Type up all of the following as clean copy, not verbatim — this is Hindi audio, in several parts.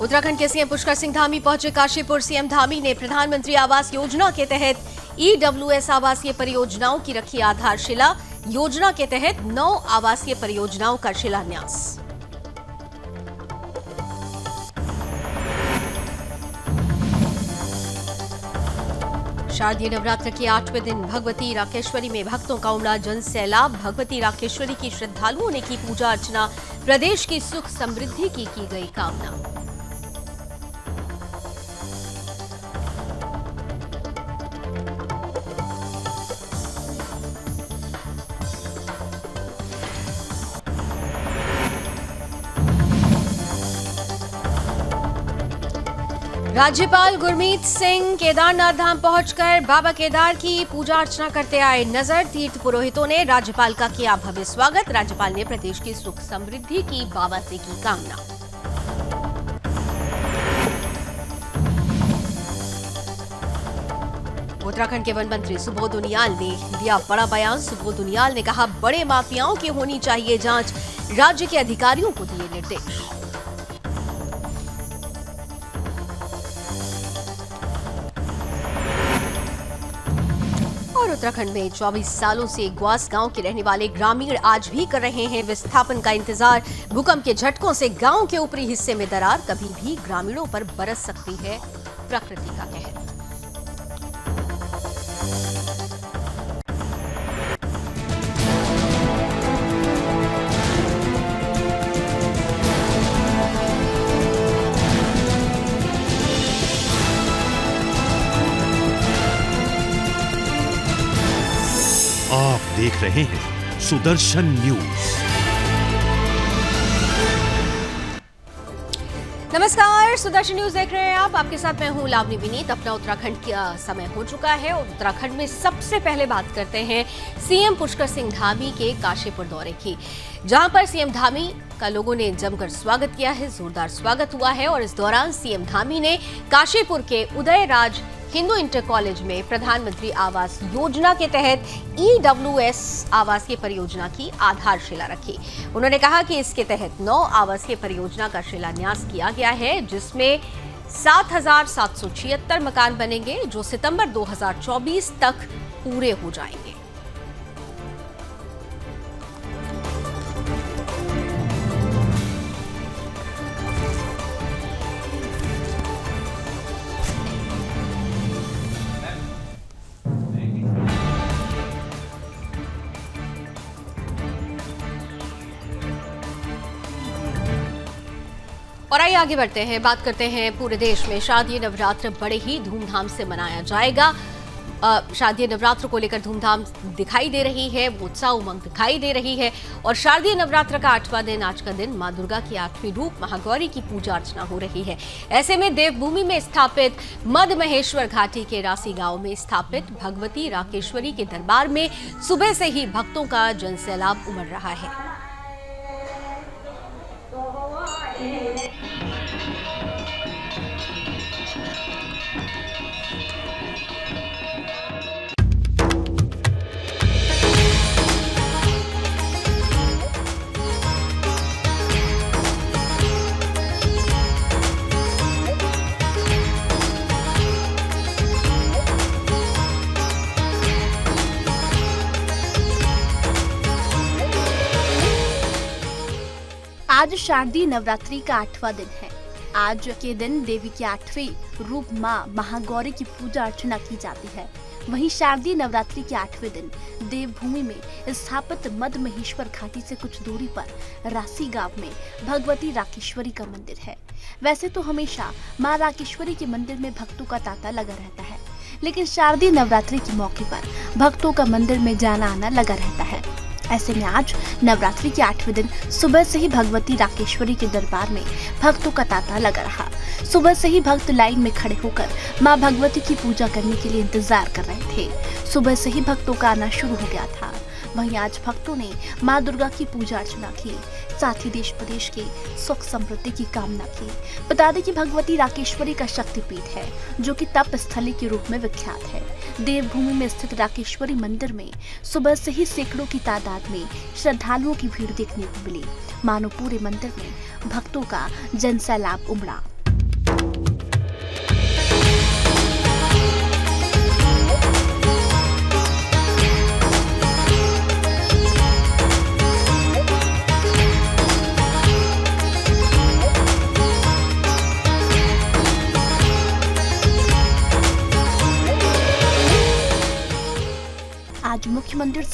उत्तराखंड के सीएम पुष्कर सिंह धामी पहुंचे काशीपुर। सीएम धामी ने प्रधानमंत्री आवास योजना के तहत ईडब्ल्यूएस आवासीय परियोजनाओं की रखी आधारशिला। योजना के तहत 9 आवासीय परियोजनाओं का शिलान्यास। शारदीय नवरात्र के 8वें दिन भगवती राकेश्वरी में भक्तों का उमड़ा जन सैलाब। भगवती राकेश्वरी की श्रद्धालुओं ने की पूजा अर्चना। प्रदेश की सुख समृद्धि की गई कामना। राज्यपाल गुरमीत सिंह केदारनाथ धाम पहुंचकर बाबा केदार की पूजा अर्चना करते आए नजर। तीर्थ पुरोहितों ने राज्यपाल का किया भव्य स्वागत। राज्यपाल ने प्रदेश की सुख समृद्धि की बाबा से की कामना। उत्तराखंड के वन मंत्री सुबोध उनियाल ने दिया बड़ा बयान। सुबोध उनियाल ने कहा, बड़े माफियाओं की होनी चाहिए जांच। राज्य के अधिकारियों को दिए निर्देश। और उत्तराखंड में 24 सालों से ग्वास गांव के रहने वाले ग्रामीण आज भी कर रहे हैं विस्थापन का इंतजार। भूकंप के झटकों से गांव के ऊपरी हिस्से में दरार। कभी भी ग्रामीणों पर बरस सकती है प्रकृति का कहर। आप देख रहे हैं सुदर्शन न्यूज। नमस्कार, सुदर्शन न्यूज देख रहे हैं आप। आपके साथ मैं हूं लावनी विनीत। अपना उत्तराखंड का समय हो चुका है और उत्तराखंड में सबसे पहले बात करते हैं सीएम पुष्कर सिंह धामी के काशीपुर दौरे की, जहां पर सीएम धामी का लोगों ने जमकर स्वागत किया है। जोरदार स्वागत हुआ है और इस दौरान सीएम धामी ने काशीपुर के उदयराज हिंदू इंटर कॉलेज में प्रधानमंत्री आवास योजना के तहत ईडब्ल्यूएस आवासीय परियोजना की आधारशिला रखी। उन्होंने कहा कि इसके तहत 9 आवासीय परियोजना का शिलान्यास किया गया है, जिसमें 7,776 मकान बनेंगे, जो सितंबर 2024 तक पूरे हो जाएंगे। और आइए आगे बढ़ते हैं, बात करते हैं पूरे देश में शारदीय नवरात्र बड़े ही धूमधाम से मनाया जाएगा। शारदीय नवरात्र को लेकर धूमधाम दिखाई दे रही है, उत्साह उमंग दिखाई दे रही है। और शारदीय नवरात्र का 8वां दिन आज का दिन मां दुर्गा की 8वीं रूप महागौरी की पूजा अर्चना हो रही है। ऐसे में देवभूमि में स्थापित मद महेश्वर घाटी के रासी गांव में स्थापित भगवती राकेश्वरी के दरबार में सुबह से ही भक्तों का जनसैलाब उमड़ रहा है। आज शारदीय नवरात्रि का 8वां दिन है। आज के दिन देवी की 8वीं रूप मां महागौरी की पूजा अर्चना की जाती है। वहीं शारदीय नवरात्रि के 8वें दिन देवभूमि में स्थापित मद महेश्वर घाटी से कुछ दूरी पर रासी गांव में भगवती राकेश्वरी का मंदिर है। वैसे तो हमेशा मां राकेश्वरी के मंदिर में भक्तों का तांता लगा रहता है, लेकिन शारदीय नवरात्रि के मौके पर भक्तों का मंदिर में जाना आना लगा रहता है। ऐसे में आज नवरात्रि के 8वें दिन सुबह से ही भगवती राकेश्वरी के दरबार में भक्तों का तांता लगा रहा। सुबह से ही भक्त लाइन में खड़े होकर मां भगवती की पूजा करने के लिए इंतजार कर रहे थे। सुबह से ही भक्तों का आना शुरू हो गया था। वहीं आज भक्तों ने मां दुर्गा की पूजा अर्चना की, साथ ही देश प्रदेश के सुख समृद्धि की कामना की। बता दें कि भगवती राकेश्वरी का शक्तिपीठ है, जो कि तप स्थली के रूप में विख्यात है। देवभूमि में स्थित राकेश्वरी मंदिर में सुबह से ही सैकड़ों की तादाद में श्रद्धालुओं की भीड़ देखने को मिली। मानो पूरे मंदिर में भक्तों का जनसैलाब उमड़ा।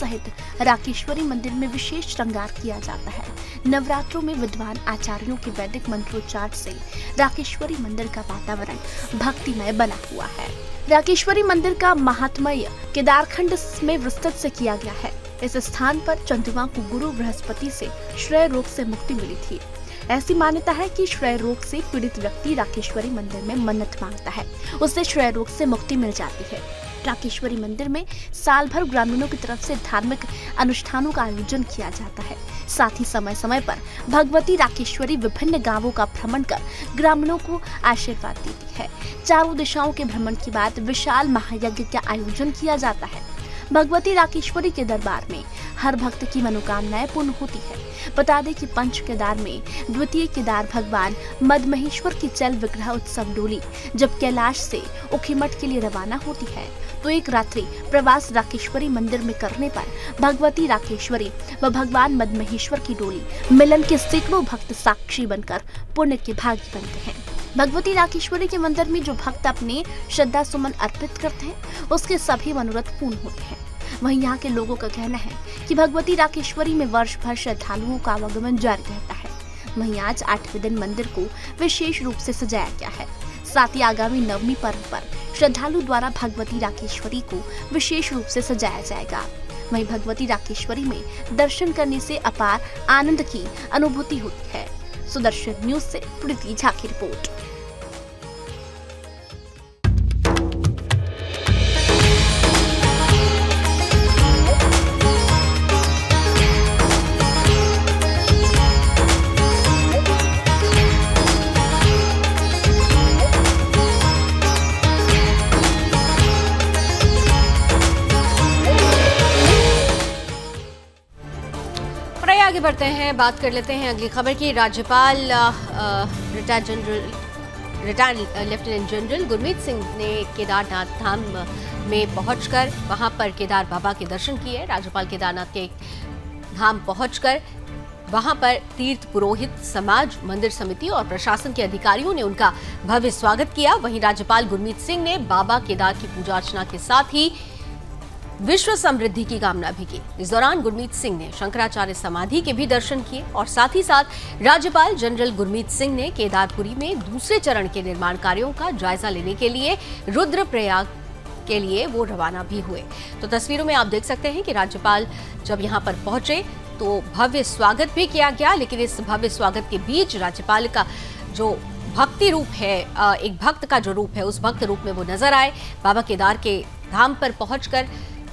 सहित राकेश्वरी मंदिर में विशेष श्रृंगार किया जाता है। नवरात्रों में विद्वान आचार्यों के वैदिक मंत्रोच्चार से राकेश्वरी मंदिर का वातावरण भक्तिमय बना हुआ है। राकेश्वरी मंदिर का महात्म्य केदारखंड में विस्तृत से किया गया है। इस स्थान पर चंद्रमा को गुरु बृहस्पति से श्रेय रोग से मुक्ति मिली थी। ऐसी मान्यता है कि श्रेय रोग से पीड़ित व्यक्ति राकेश्वरी मंदिर में मन्नत मांगता है, उससे श्रेय रोग से मुक्ति मिल जाती है। राकेश्वरी मंदिर में साल भर ग्रामीणों की तरफ से धार्मिक अनुष्ठानों का आयोजन किया जाता है। साथ ही समय समय पर भगवती राकेश्वरी विभिन्न गांवों का भ्रमण कर ग्रामीणों को आशीर्वाद देती है। चारों दिशाओं के भ्रमण के बाद विशाल महायज्ञ का आयोजन किया जाता है। भगवती राकेश्वरी के दरबार में हर भक्त की मनोकामनाएं पूर्ण होती है। बता दें कि पंच केदार में द्वितीय केदार भगवान मदमहेश्वर की चल विग्रह उत्सव डोली जब कैलाश से ऊखीमठ के लिए रवाना होती है तो एक रात्रि प्रवास राकेश्वरी मंदिर में करने पर भगवती राकेश्वरी व भगवान मदमहेश्वर की डोली मिलन के सैकड़ों भक्त साक्षी बनकर पुण्य के भागी बनते हैं। भगवती राकेश्वरी के मंदिर में जो भक्त अपने श्रद्धा सुमन अर्पित करते हैं उसके सभी मनोरथ पूर्ण होते हैं। वहीं यहाँ के लोगों का कहना है कि भगवती राकेश्वरी में वर्ष भर श्रद्धालुओं का आवागमन जारी रहता है। वहीं आज 8वें दिन मंदिर को विशेष रूप से सजाया गया है। साथ ही आगामी नवमी पर्व पर श्रद्धालु द्वारा भगवती राकेश्वरी को विशेष रूप से सजाया जाएगा। वहीं भगवती राकेश्वरी में दर्शन करने से अपार आनंद की अनुभूति होती है। सुदर्शन न्यूज से प्रीति झा की रिपोर्ट। आगे बढ़ते हैं, बात कर लेते हैं अगली खबर की। राज्यपाल retired lieutenant general Gurmeet Singh ने केदारनाथ धाम में पहुंचकर वहां पर केदार बाबा के दर्शन किए। राज्यपाल केदारनाथ के धाम पहुंचकर वहां पर तीर्थ पुरोहित समाज, मंदिर समिति और प्रशासन के अधिकारियों ने उनका भव्य स्वागत किया। वहीं राज्यपाल गुरमीत सिंह ने बाबा केदार की पूजा अर्चना के साथ ही विश्व समृद्धि की कामना भी की। इस दौरान गुरमीत सिंह ने शंकराचार्य समाधि के भी दर्शन किए और साथ ही साथ राज्यपाल जनरल गुरमीत सिंह ने केदारपुरी में दूसरे चरण के निर्माण कार्यों का जायजा लेने के लिए रुद्रप्रयाग के लिए वो रवाना भी हुए। तो तस्वीरों में आप देख सकते हैं कि राज्यपाल जब यहाँ पर पहुंचे तो भव्य स्वागत भी किया गया, लेकिन इस भव्य स्वागत के बीच राज्यपाल का जो भक्ति रूप है, एक भक्त का जो रूप है, उस भक्त रूप में वो नजर आए। बाबा केदार के धाम पर पहुंचकर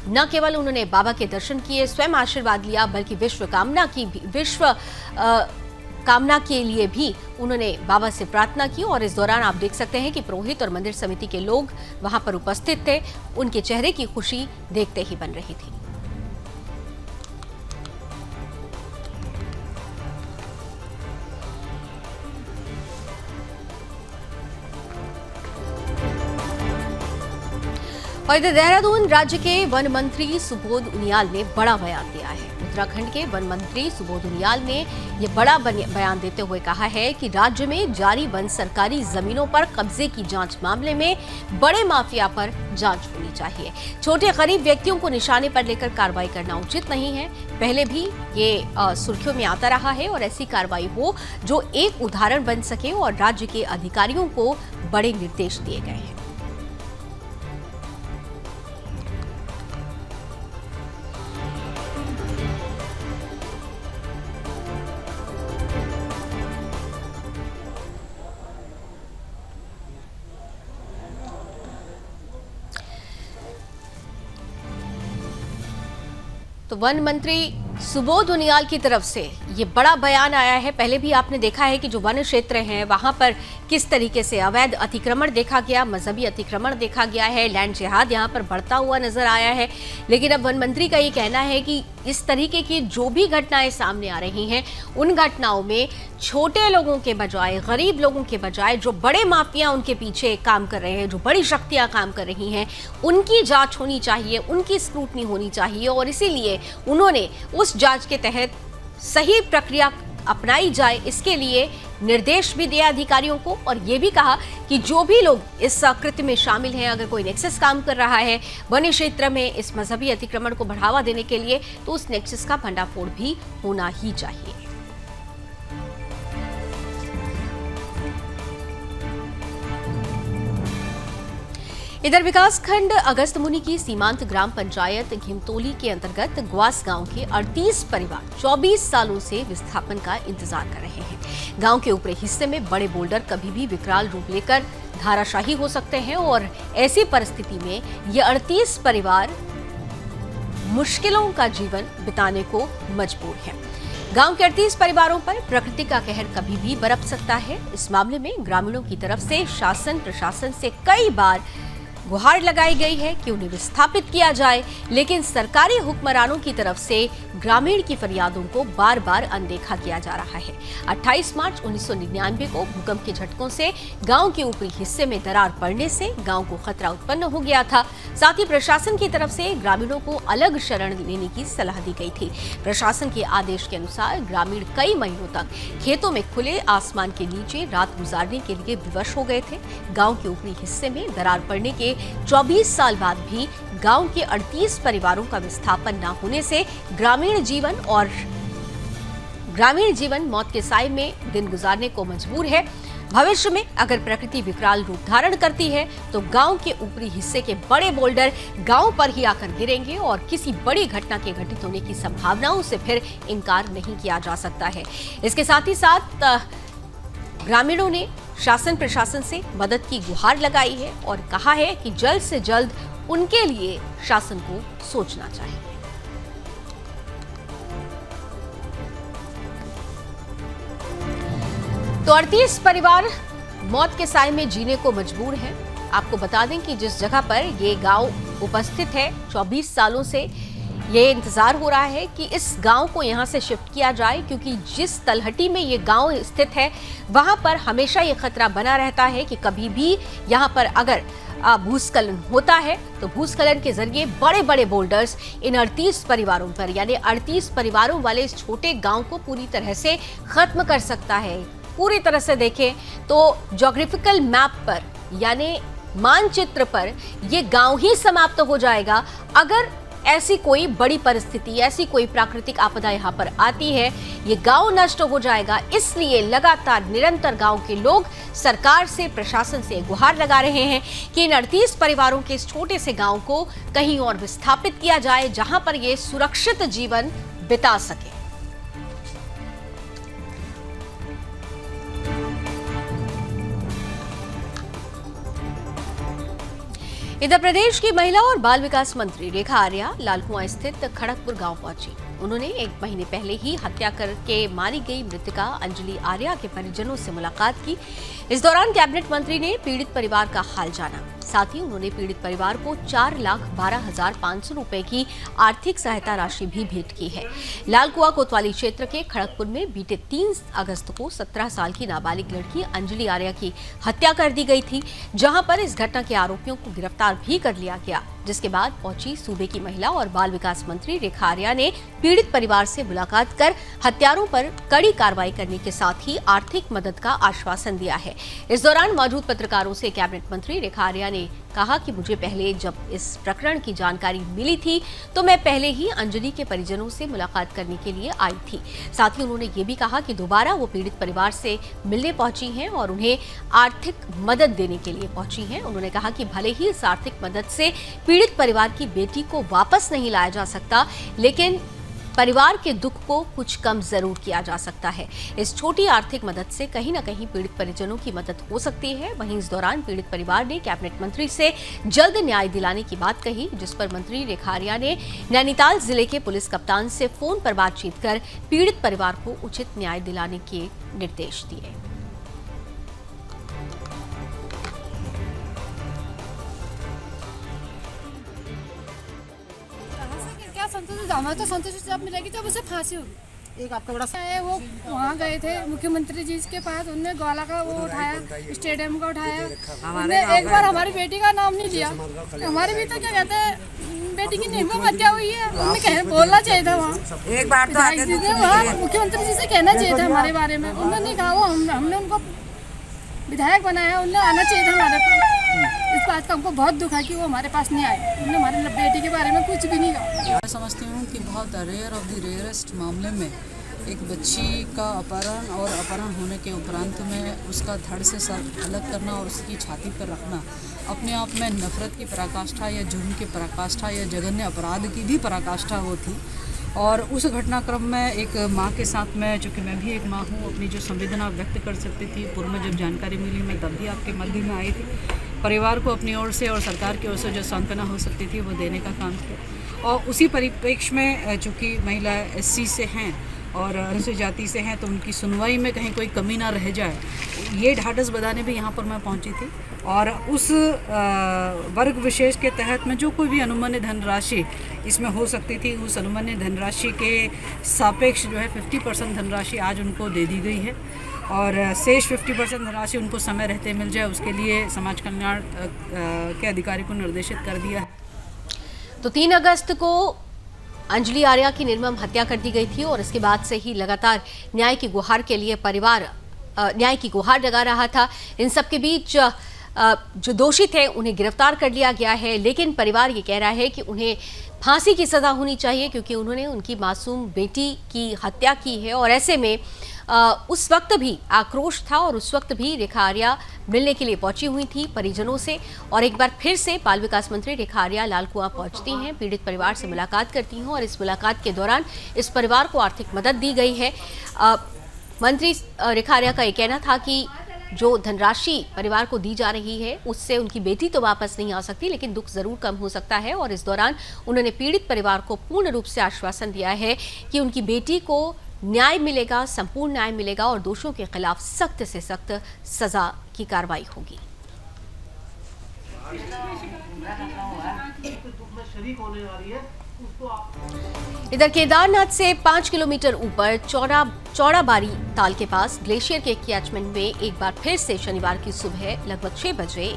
न केवल उन्होंने बाबा के दर्शन किए, स्वयं आशीर्वाद लिया, बल्कि विश्व कामना के लिए भी उन्होंने बाबा से प्रार्थना की। और इस दौरान आप देख सकते हैं कि पुरोहित और मंदिर समिति के लोग वहां पर उपस्थित थे। उनके चेहरे की खुशी देखते ही बन रही थी। और इधर देहरादून राज्य के वन मंत्री सुबोध उनियाल ने बड़ा बयान दिया है। उत्तराखंड के वन मंत्री सुबोध उनियाल ने यह बड़ा बयान देते हुए कहा है कि राज्य में जारी वन सरकारी जमीनों पर कब्जे की जांच मामले में बड़े माफिया पर जांच होनी चाहिए। छोटे गरीब व्यक्तियों को निशाने पर लेकर कार्रवाई करना उचित नहीं है। पहले भी ये सुर्खियों में आता रहा है और ऐसी कार्रवाई हो जो एक उदाहरण बन सके और राज्य के अधिकारियों को बड़े निर्देश दिए गए हैं। तो वन मंत्री सुबोध उनियाल की तरफ से ये बड़ा बयान आया है। पहले भी आपने देखा है कि जो वन क्षेत्र हैं वहां पर किस तरीके से अवैध अतिक्रमण देखा गया, मजहबी अतिक्रमण देखा गया है, लैंड जिहाद यहां पर बढ़ता हुआ नजर आया है। लेकिन अब वन मंत्री का ये कहना है कि इस तरीके की जो भी घटनाएं सामने आ रही हैं, उन घटनाओं में छोटे लोगों के बजाय, गरीब लोगों के बजाय जो बड़े माफिया उनके पीछे काम कर रहे हैं, जो बड़ी शक्तियां काम कर रही हैं, उनकी जांच होनी चाहिए, उनकी स्क्रूटनी होनी चाहिए। और इसीलिए उन्होंने उस जांच के तहत सही प्रक्रिया अपनाई जाए, इसके लिए निर्देश भी दिया अधिकारियों को और ये भी कहा कि जो भी लोग इस कृत्य में शामिल हैं, अगर कोई नेक्सस काम कर रहा है वन्य क्षेत्र में इस मजहबी अतिक्रमण को बढ़ावा देने के लिए, तो उस नेक्सस का भंडाफोड़ भी होना ही चाहिए। इधर विकासखंड अगस्तमुनि की सीमांत ग्राम पंचायत घिमतोली के अंतर्गत ग्वास गांव के 38 परिवार 24 सालों से विस्थापन का इंतजार कर रहे हैं। गांव के ऊपरी हिस्से में बड़े बोल्डर कभी भी विकराल रूप लेकर धाराशाही हो सकते हैं और ऐसी परिस्थिति में ये 38 परिवार मुश्किलों का जीवन बिताने को मजबूर हैं। गांव के 38 परिवारों पर प्रकृति का कहर कभी भी बरप सकता है। इस मामले में ग्रामीणों की तरफ से शासन प्रशासन से कई बार गुहार लगाई गई है कि उन्हें विस्थापित किया जाए, लेकिन सरकारी हुक्मरानों की तरफ से ग्रामीण की फरियादों को बार बार अनदेखा किया जा रहा है। 28 मार्च 1999 को भूकंप के झटकों से गांव के ऊपरी हिस्से में दरार पड़ने से गांव को खतरा उत्पन्न हो गया था। साथ ही प्रशासन की तरफ से ग्रामीणों को अलग शरण लेने की सलाह दी गई थी। प्रशासन के आदेश के अनुसार ग्रामीण कई महीनों तक खेतों में खुले आसमान के नीचे रात गुजारने के लिए विवश हो गए थे। गांव के ऊपरी हिस्से में दरार पड़ने के 24 साल बाद भी गांव के 38 परिवारों का विस्थापन न होने से ग्रामीण जीवन मौत के साए में दिन गुजारने को मजबूर है। भविष्य में अगर प्रकृति विकराल रूप धारण करती है तो गांव के ऊपरी हिस्से के बड़े बोल्डर गांव पर ही आकर गिरेंगे और किसी बड़ी घटना के घटित होने की संभावनाओं से फिर इनकार नहीं किया जा सकता है। इसके साथ ही साथ ग्रामीणों ने शासन प्रशासन से मदद की गुहार लगाई है और कहा है कि जल्द से जल्द उनके लिए शासन को सोचना चाहिए। तो 38 परिवार मौत के साए में जीने को मजबूर हैं। आपको बता दें कि जिस जगह पर ये गांव उपस्थित है 24 सालों से ये इंतजार हो रहा है कि इस गांव को यहां से शिफ्ट किया जाए, क्योंकि जिस तलहटी में ये गांव स्थित है वहां पर हमेशा ये खतरा बना रहता है कि कभी भी यहां पर अगर भूस्खलन होता है तो भूस्खलन के जरिए बड़े बड़े बोल्डर्स इन 38 परिवारों पर, यानी 38 परिवारों वाले इस छोटे गांव को पूरी तरह से खत्म कर सकता है। पूरी तरह से देखें तो ज्योग्राफिकल मैप पर यानी मानचित्र पर ये गांव ही समाप्त हो जाएगा अगर ऐसी कोई बड़ी परिस्थिति, ऐसी कोई प्राकृतिक आपदा यहाँ पर आती है। ये गांव नष्ट हो जाएगा। इसलिए लगातार निरंतर गांव के लोग सरकार से प्रशासन से गुहार लगा रहे हैं कि इन 38 परिवारों के इस छोटे से गांव को कहीं और विस्थापित किया जाए जहां पर ये सुरक्षित जीवन बिता सके। इधर प्रदेश की महिला और बाल विकास मंत्री रेखा आर्या लालकुआं स्थित खड़गपुर गांव पहुंची। उन्होंने 1 महीने पहले ही हत्या करके मारी गई मृतका अंजलि आर्या के परिजनों से मुलाकात की। इस दौरान कैबिनेट मंत्री ने पीड़ित परिवार का हाल जाना। साथ ही उन्होंने पीड़ित परिवार को 4,12,500 रुपए की आर्थिक सहायता राशि भी भेंट की है। लालकुआं कोतवाली क्षेत्र के खड़गपुर में बीते 3 अगस्त को 17 साल की नाबालिग लड़की अंजलि आर्या की हत्या कर दी गई थी, जहां पर इस घटना के आरोपियों को गिरफ्तार भी कर लिया गया। जिसके बाद पहुंची सूबे की महिला और बाल विकास मंत्री रेखा आर्या ने पीड़ित परिवार से मुलाकात कर हत्यारों पर कड़ी कार्रवाई करने के साथ ही आर्थिक मदद का आश्वासन दिया है। इस दौरान मौजूद पत्रकारों से कैबिनेट मंत्री रेखा आर्या ने कहा कि मुझे पहले जब इस प्रकरण की जानकारी मिली थी तो मैं पहले ही अंजलि के परिजनों से मुलाकात करने के लिए आई थी। साथ ही उन्होंने ये भी कहा कि दोबारा वो पीड़ित परिवार से मिलने पहुंची हैं और उन्हें आर्थिक मदद देने के लिए पहुंची हैं। उन्होंने कहा कि भले ही इस आर्थिक मदद से पीड़ित परिवार की बेटी को वापस नहीं लाया जा सकता, लेकिन परिवार के दुख को कुछ कम जरूर किया जा सकता है। इस छोटी आर्थिक मदद से कहीं न कहीं पीड़ित परिजनों की मदद हो सकती है। वहीं इस दौरान पीड़ित परिवार ने कैबिनेट मंत्री से जल्द न्याय दिलाने की बात कही, जिस पर मंत्री रेखा आर्या ने नैनीताल जिले के पुलिस कप्तान से फोन पर बातचीत कर पीड़ित परिवार को उचित न्याय दिलाने के निर्देश दिए। संतोष हमारा तो संतोष जब मिलेगी तब उसे फांसी होगी। एक आपका बड़ा है, वो वहाँ गए थे मुख्यमंत्री जी के पास, उनने ग्वाला का वो उठाया, स्टेडियम का उठाया, उनने एक बार हमारी बेटी का नाम नहीं लिया। हमारी भी तो क्या कहते हैं बेटी की निर्मम हत्या हुई है, उन्हें बोलना चाहिए था वहाँ, एक बार तो आते थे वहाँ मुख्यमंत्री जी से कहना चाहिए था हमारे बारे में। उन्होंने नहीं कहा, वो हमने उनको विधायक बनाया, उन्हें आना चाहिए था हमारे पास। इस बात का हमको बहुत दुख है कि वो हमारे पास नहीं आए, उन्होंने हमारे बेटी के बारे में कुछ भी नहीं कहा। मैं समझती हूँ कि बहुत रेयर ऑफ द रेयरेस्ट मामले में एक बच्ची का अपहरण और अपहरण होने के उपरांत में उसका धड़ से सर अलग करना और उसकी छाती पर रखना अपने आप में नफरत की पराकाष्ठा या जुर्म की पराकाष्ठा या जघन्य अपराध की भी पराकाष्ठा वो थी। और उस घटनाक्रम में एक माँ के साथ में, चूँकि मैं भी एक माँ हूँ, अपनी जो संवेदना व्यक्त कर सकती थी। पूर्व में जब जानकारी मिली मैं तब भी आपके मध्य में आई थी। परिवार को अपनी ओर से और सरकार की ओर से जो सांत्वना हो सकती थी वो देने का काम किया। और उसी परिप्रेक्ष्य में चूँकि महिला SC से हैं और अनुसूचित जाति से हैं तो उनकी सुनवाई में कहीं कोई कमी ना रह जाए, ये ढाढ़स बधाने भी यहाँ पर मैं पहुँची थी। और उस वर्ग विशेष के तहत में जो कोई भी अनुमानित धनराशि इसमें हो सकती थी, उस अनुमानित धनराशि के सापेक्ष जो है 50% धनराशि आज उनको दे दी गई है और शेष 50% धनराशि उनको समय रहते मिल जाए, उसके लिए समाज कल्याण के अधिकारी को निर्देशित कर दिया है। तो 3 अगस्त को अंजलि आर्या की निर्मम हत्या कर दी गई थी और इसके बाद से ही लगातार न्याय की गुहार के लिए परिवार न्याय की गुहार लगा रहा था। इन सब के बीच जो दोषी थे उन्हें गिरफ्तार कर लिया गया है, लेकिन परिवार ये कह रहा है कि उन्हें फांसी की सजा होनी चाहिए क्योंकि उन्होंने उनकी मासूम बेटी की हत्या की है। और ऐसे में उस वक्त भी आक्रोश था और उस वक्त भी रेखा आर्या मिलने के लिए पहुंची हुई थी परिजनों से। और एक बार फिर से बाल विकास मंत्री रेखा आर्या लालकुआं पहुंचती हैं, पीड़ित परिवार से मुलाकात करती हैं और इस मुलाकात के दौरान इस परिवार को आर्थिक मदद दी गई है। मंत्री रेखा आर्या का ये कहना था कि जो धनराशि परिवार को दी जा रही है उससे उनकी बेटी तो वापस नहीं आ सकती, लेकिन दुख जरूर कम हो सकता है। और इस दौरान उन्होंने पीड़ित परिवार को पूर्ण रूप से आश्वासन दिया है कि उनकी बेटी को न्याय मिलेगा, संपूर्ण न्याय मिलेगा और दोषियों के खिलाफ सख्त से सख्त सजा की कार्रवाई होगी। इधर केदारनाथ से 5 किलोमीटर ऊपर चौड़ाबाड़ी ताल के पास ग्लेशियर के कैचमेंट में एक बार फिर से शनिवार की सुबह लगभग 6 बजे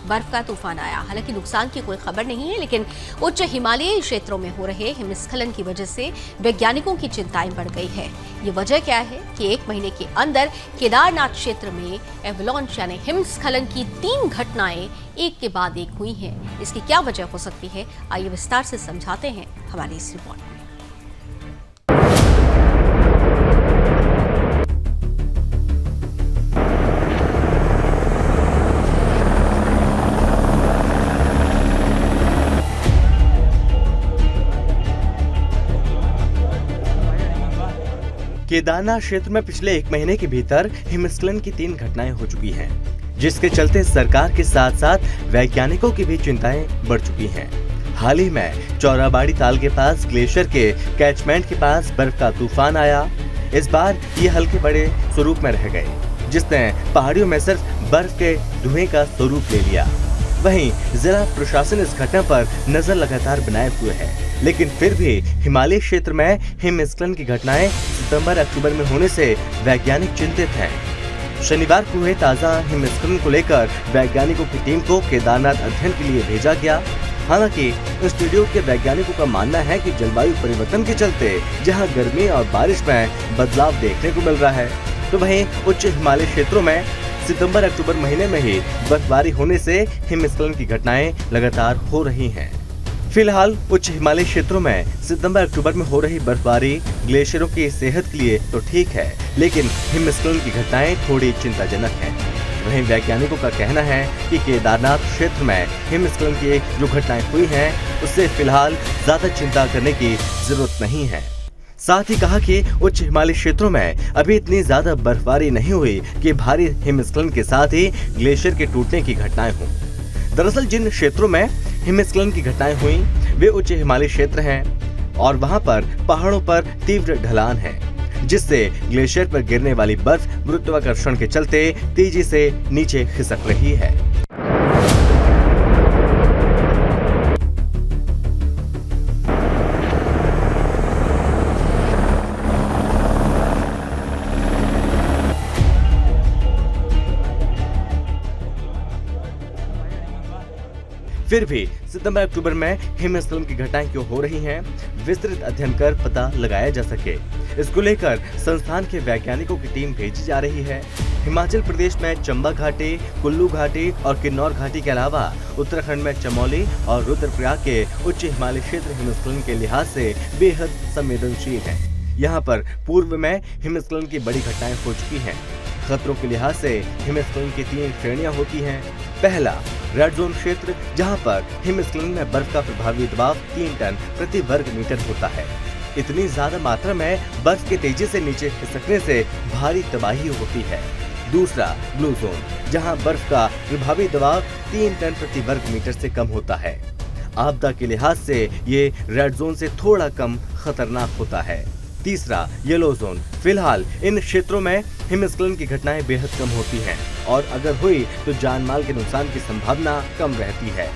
बर्फ का तूफान आया। हालांकि नुकसान की कोई खबर नहीं है, लेकिन उच्च हिमालयी क्षेत्रों में हो रहे हिमस्खलन की वजह से वैज्ञानिकों की चिंताएं बढ़ गई है। ये वजह क्या है कि 1 महीने के अंदर केदारनाथ क्षेत्र में एवलांच यानी हिमस्खलन की 3 घटनाएं एक के बाद एक हुई हैं। इसकी क्या वजह हो सकती है, आइए विस्तार से समझाते हैं हमारी इस रिपोर्ट में। केदारनाथ क्षेत्र में पिछले 1 महीने के भीतर हिमस्खलन की 3 घटनाएं हो चुकी हैं, जिसके चलते सरकार के साथ साथ वैज्ञानिकों की भी चिंताएं बढ़ चुकी हैं। हाल ही में चौड़ाबाड़ी ताल के पास ग्लेशियर के कैचमेंट के पास बर्फ का तूफान आया। इस बार ये हल्के बड़े स्वरूप में रह गए, जिसने पहाड़ियों में सिर्फ बर्फ के धुएं का स्वरूप ले लिया। वहीं जिला प्रशासन इस घटना पर नजर लगातार बनाए हुए है, लेकिन फिर भी हिमालय क्षेत्र में हिमस्खलन की घटनाएं सितंबर-अक्टूबर में होने से वैज्ञानिक चिंतित हैं। शनिवार को हुए ताजा हिमस्खलन को लेकर वैज्ञानिकों की टीम को केदारनाथ अध्ययन के लिए भेजा गया। हालांकि इंस्टीट्यूट के वैज्ञानिकों का मानना है कि जलवायु परिवर्तन के चलते जहां गर्मी और बारिश में बदलाव देखने को मिल रहा है, तो वहीं उच्च हिमालय क्षेत्रों में सितंबर-अक्टूबर महीने में ही बर्फबारी होने से हिमस्खलन की घटनाएं लगातार हो रही हैं। फिलहाल उच्च हिमालय क्षेत्रों में सितंबर-अक्टूबर में हो रही बर्फबारी ग्लेशियरों की सेहत के लिए तो ठीक है, लेकिन हिमस्खलन की घटनाएं थोड़ी चिंताजनक हैं। वहीं वैज्ञानिकों का कहना है कि केदारनाथ क्षेत्र में हिमस्खलन की जो घटनाएं हुई हैं, उससे फिलहाल ज्यादा चिंता करने की जरूरत नहीं है। साथ ही कहा कि उच्च हिमालय क्षेत्रों में अभी इतनी ज्यादा बर्फबारी नहीं हुई कि भारी हिमस्खलन के साथ ही ग्लेशियर के टूटने की घटनाएं हों। दरअसल जिन क्षेत्रों में हिमस्खलन की घटनाएं हुई वे उच्च हिमालय क्षेत्र हैं और वहां पर पहाड़ों पर तीव्र ढलान है, जिससे ग्लेशियर पर गिरने वाली बर्फ गुरुत्वाकर्षण के चलते तेजी से नीचे खिसक रही है। फिर भी सितंबर अक्टूबर में हिमस्खलन की घटनाएं क्यों हो रही हैं, विस्तृत अध्ययन कर पता लगाया जा सके। इसको लेकर संस्थान के वैज्ञानिकों की टीम भेजी जा रही है। हिमाचल प्रदेश में चंबा घाटी, कुल्लू घाटी और किन्नौर घाटी के अलावा उत्तराखंड में चमोली और रुद्रप्रयाग के उच्च हिमालय क्षेत्र हिमस्खलन के लिहाज से बेहद संवेदनशील है। यहाँ पर पूर्व में हिमस्खलन की बड़ी घटनाएं हो चुकी हैं। खतरों के लिहाज से हिमस्खलन की 3 श्रेणियां होती हैं। पहला, रेड जोन क्षेत्र, जहां पर हिमस्खलन में बर्फ का प्रभावी दबाव 3 टन प्रति वर्ग मीटर होता है। इतनी ज्यादा मात्रा में बर्फ के तेजी से नीचे खिसकने से भारी तबाही होती है। दूसरा, ब्लू जोन, जहां बर्फ का प्रभावी दबाव 3 टन प्रति वर्ग मीटर से कम होता है। आपदा के लिहाज से ये रेड जोन से थोड़ा कम खतरनाक होता है। तीसरा, येलो जोन, फिलहाल इन क्षेत्रों में हिमस्खलन की घटनाएं बेहद कम होती हैं और अगर हुई तो जान माल के नुकसान की संभावना कम रहती है।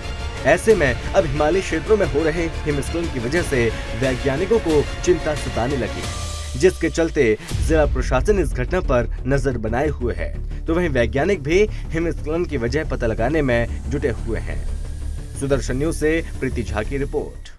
ऐसे में अब हिमालयी क्षेत्रों में हो रहे हिमस्खलन की वजह से वैज्ञानिकों को चिंता सताने लगी, जिसके चलते जिला प्रशासन इस घटना पर नजर बनाए हुए है, तो वहीं वैज्ञानिक भी हिमस्खलन की वजह पता लगाने में जुटे हुए हैं। सुदर्शन न्यूज से प्रीति झा की रिपोर्ट।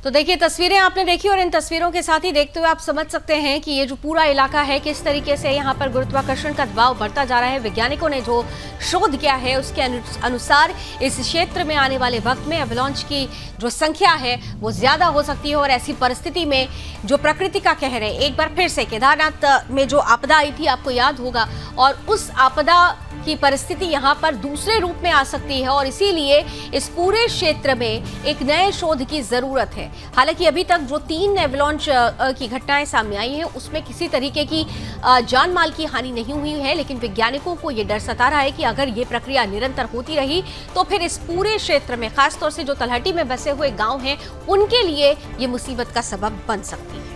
तो देखिए, तस्वीरें आपने देखी और इन तस्वीरों के साथ ही देखते हुए आप समझ सकते हैं कि ये जो पूरा इलाका है किस तरीके से यहाँ पर गुरुत्वाकर्षण का दबाव बढ़ता जा रहा है। वैज्ञानिकों ने जो शोध किया है उसके अनुसार इस क्षेत्र में आने वाले वक्त में एवलांच की जो संख्या है वो ज्यादा हो सकती है और ऐसी परिस्थिति में जो प्रकृति का कहर है, एक बार फिर से केदारनाथ में जो आपदा आई थी आपको याद होगा, और उस आपदा की परिस्थिति यहाँ पर दूसरे रूप में आ सकती है और इसीलिए इस पूरे क्षेत्र में एक नए शोध की जरूरत है। हालांकि अभी तक जो 3 एवलांच की घटनाएं सामने आई हैं उसमें किसी तरीके की जान माल की हानि नहीं हुई है, लेकिन वैज्ञानिकों को ये डर सता रहा है कि अगर ये प्रक्रिया निरंतर होती रही तो फिर इस पूरे क्षेत्र में, खासतौर से जो तलहटी में बसे हुए गांव हैं, उनके लिए ये मुसीबत का सबब बन सकती है।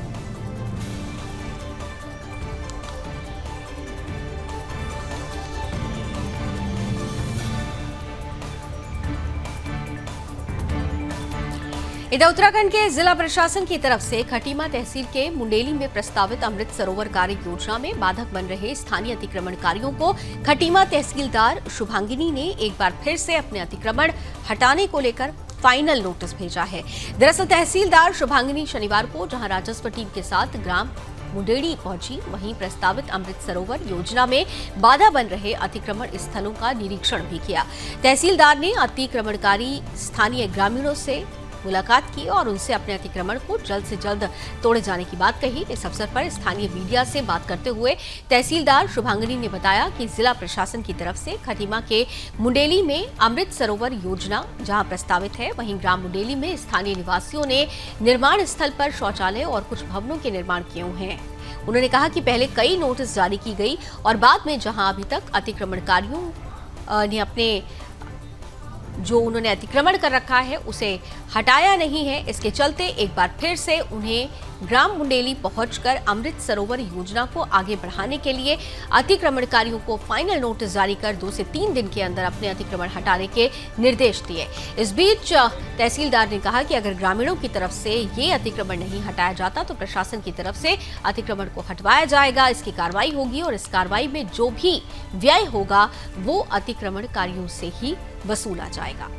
इधर उत्तराखंड के जिला प्रशासन की तरफ से खटीमा तहसील के मुंडेली में प्रस्तावित अमृत सरोवर कार्य योजना में बाधक बन रहे स्थानीय अतिक्रमणकारियों को खटीमा तहसीलदार शुभांगिनी ने एक बार फिर से अपने अतिक्रमण हटाने को लेकर फाइनल नोटिस भेजा है। दरअसल तहसीलदार शुभांगिनी शनिवार को जहां राजस्व टीम के साथ ग्राम मुंडेली पहुंची, वहीं प्रस्तावित अमृत सरोवर योजना में बाधा बन रहे अतिक्रमण स्थलों का निरीक्षण भी किया। तहसीलदार ने अतिक्रमणकारी स्थानीय ग्रामीणों से मुलाकात की और उनसे अपने अतिक्रमण को जल्द से जल्द तोड़े जाने की बात कही। इस अवसर पर स्थानीय मीडिया से बात करते हुए तहसीलदार शुभांगिनी ने बताया कि जिला प्रशासन की तरफ से खटीमा के मुंडेली में अमृत सरोवर योजना जहां प्रस्तावित है, वहीं ग्राम मुंडेली में स्थानीय निवासियों ने निर्माण स्थल पर शौचालय और कुछ भवनों के निर्माण किए हैं। उन्होंने कहा कि पहले कई नोटिस जारी की गई और बाद में जहां अभी तक अतिक्रमणकारियों ने अपने जो उन्होंने अतिक्रमण कर रखा है उसे हटाया नहीं है, इसके चलते एक बार फिर से उन्हें ग्राम मुंडेली पहुंचकर अमृत सरोवर योजना को आगे बढ़ाने के लिए अतिक्रमणकारियों को फाइनल नोटिस जारी कर 2 से 3 दिन के अंदर अपने अतिक्रमण हटाने के निर्देश दिए। इस बीच तहसीलदार ने कहा कि अगर ग्रामीणों की तरफ से ये अतिक्रमण नहीं हटाया जाता तो प्रशासन की तरफ से अतिक्रमण को हटवाया जाएगा, इसकी कार्रवाई होगी और इस कार्रवाई में जो भी व्यय होगा वो अतिक्रमणकारियों से ही वसूला जाएगा।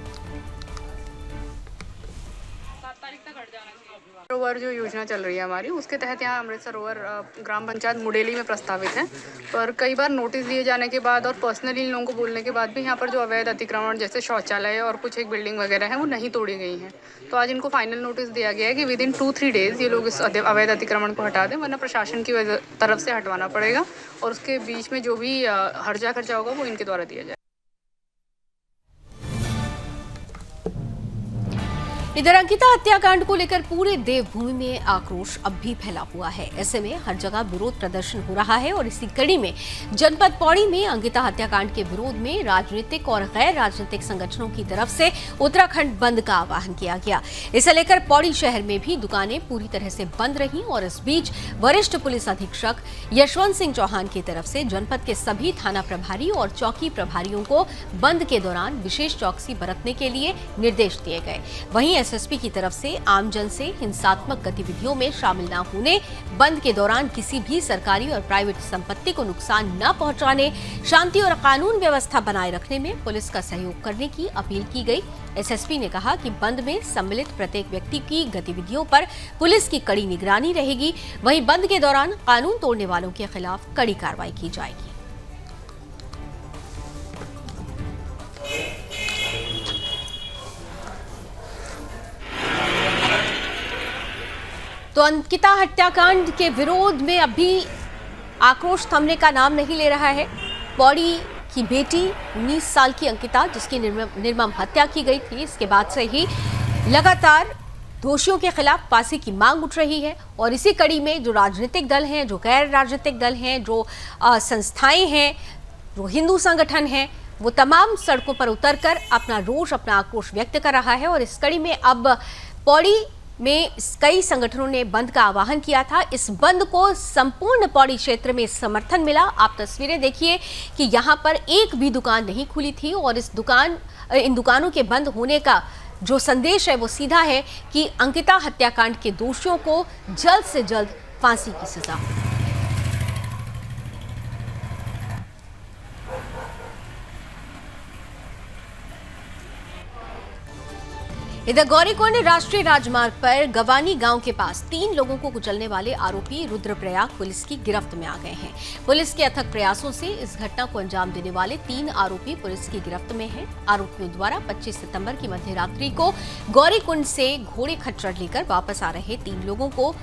सरोवर जो योजना चल रही है हमारी, उसके तहत यहाँ अमृत सरोवर ग्राम पंचायत मुंडेली में प्रस्तावित है, पर कई बार नोटिस दिए जाने के बाद और पर्सनली इन लोगों को बोलने के बाद भी यहाँ पर जो अवैध अतिक्रमण जैसे शौचालय और कुछ एक बिल्डिंग वगैरह है वो नहीं तोड़ी गई हैं। तो आज इनको फाइनल नोटिस दिया गया है कि विदिन 2-3 डेज ये लोग इस अवैध अतिक्रमण को हटा दें, वरना प्रशासन की तरफ से हटवाना पड़ेगा और उसके बीच में जो भी हर्जा खर्चा होगा वो इनके द्वारा दिया जाए। इधर अंकिता हत्याकांड को लेकर पूरे देवभूमि में आक्रोश अब भी फैला हुआ है। ऐसे में हर जगह विरोध प्रदर्शन हो रहा है और इसी कड़ी में जनपद पौड़ी में अंकिता हत्याकांड के विरोध में राजनीतिक और गैर राजनीतिक संगठनों की तरफ से उत्तराखंड बंद का आह्वान किया गया। इसे लेकर पौड़ी शहर में भी दुकानें पूरी तरह से बंद रहीं और इस बीच वरिष्ठ पुलिस अधीक्षक यशवंत सिंह चौहान की तरफ से जनपद के सभी थाना प्रभारी और चौकी प्रभारियों को बंद के दौरान विशेष चौकसी बरतने के लिए निर्देश दिए गए। वहीं एसएसपी की तरफ से आमजन से हिंसात्मक गतिविधियों में शामिल न होने, बंद के दौरान किसी भी सरकारी और प्राइवेट संपत्ति को नुकसान न पहुंचाने, शांति और कानून व्यवस्था बनाए रखने में पुलिस का सहयोग करने की अपील की गई। एसएसपी ने कहा कि बंद में सम्मिलित प्रत्येक व्यक्ति की गतिविधियों पर पुलिस की कड़ी निगरानी रहेगी। वहीं बंद के दौरान कानून तोड़ने वालों के खिलाफ कड़ी कार्रवाई की जाएगी। तो अंकिता हत्याकांड के विरोध में अभी आक्रोश थमने का नाम नहीं ले रहा है। पौड़ी की बेटी 19 साल की अंकिता, जिसकी निर्मम हत्या की गई थी, इसके बाद से ही लगातार दोषियों के खिलाफ फांसी की मांग उठ रही है और इसी कड़ी में जो राजनीतिक दल हैं, जो गैर राजनीतिक दल हैं, जो संस्थाएं हैं, जो हिंदू संगठन हैं, वो तमाम सड़कों पर उतरकर अपना रोष, अपना आक्रोश व्यक्त कर रहा है। और इस कड़ी में अब पौड़ी में कई संगठनों ने बंद का आह्वान किया था। इस बंद को संपूर्ण पौड़ी क्षेत्र में समर्थन मिला। आप तस्वीरें देखिए कि यहाँ पर एक भी दुकान नहीं खुली थी और इन दुकानों के बंद होने का जो संदेश है वो सीधा है कि अंकिता हत्याकांड के दोषियों को जल्द से जल्द फांसी की सजा। इधर गौरीकुंड राष्ट्रीय राजमार्ग पर गवानी गांव के पास 3 लोगों को कुचलने वाले आरोपी रुद्रप्रयाग पुलिस की गिरफ्त में आ गए हैं। पुलिस के अथक प्रयासों से इस घटना को अंजाम देने वाले 3 आरोपी पुलिस की गिरफ्त में हैं। आरोपियों द्वारा 25 सितंबर की मध्यरात्रि को गौरीकुंड से घोड़े खच्चर लेकर वापस आ रहे 3 लोगों को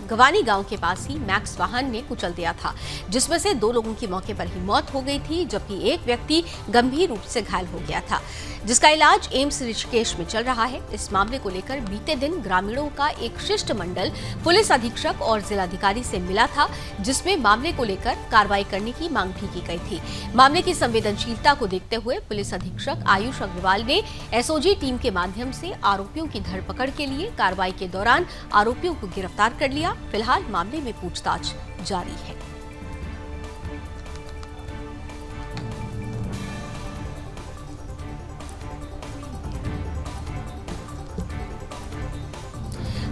गवानी गांव के पास ही मैक्स वाहन ने कुचल दिया था, जिसमें से 2 लोगों की मौके पर ही मौत हो गई थी, जबकि एक व्यक्ति गंभीर रूप से घायल हो गया था, जिसका इलाज एम्स ऋषिकेश में चल रहा है। इस मामले को लेकर बीते दिन ग्रामीणों का एक शिष्टमंडल पुलिस अधीक्षक और जिलाधिकारी से मिला था, जिसमें मामले को लेकर कार्रवाई करने की मांग भी की गई थी। मामले की संवेदनशीलता को देखते हुए पुलिस अधीक्षक आयुष अग्रवाल ने एसओजी टीम के माध्यम से आरोपियों की धरपकड़ के लिए कार्रवाई के दौरान आरोपियों को गिरफ्तार कर लिया। फिलहाल मामले में पूछताछ जारी है।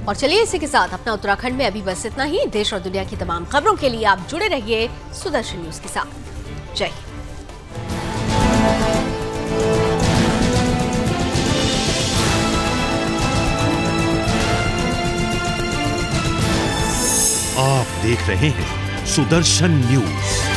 और चलिए इसी के साथ अपना उत्तराखंड में अभी बस इतना ही। देश और दुनिया की तमाम खबरों के लिए आप जुड़े रहिए सुदर्शन न्यूज के साथ। जय हिंद। आप देख रहे हैं सुदर्शन न्यूज।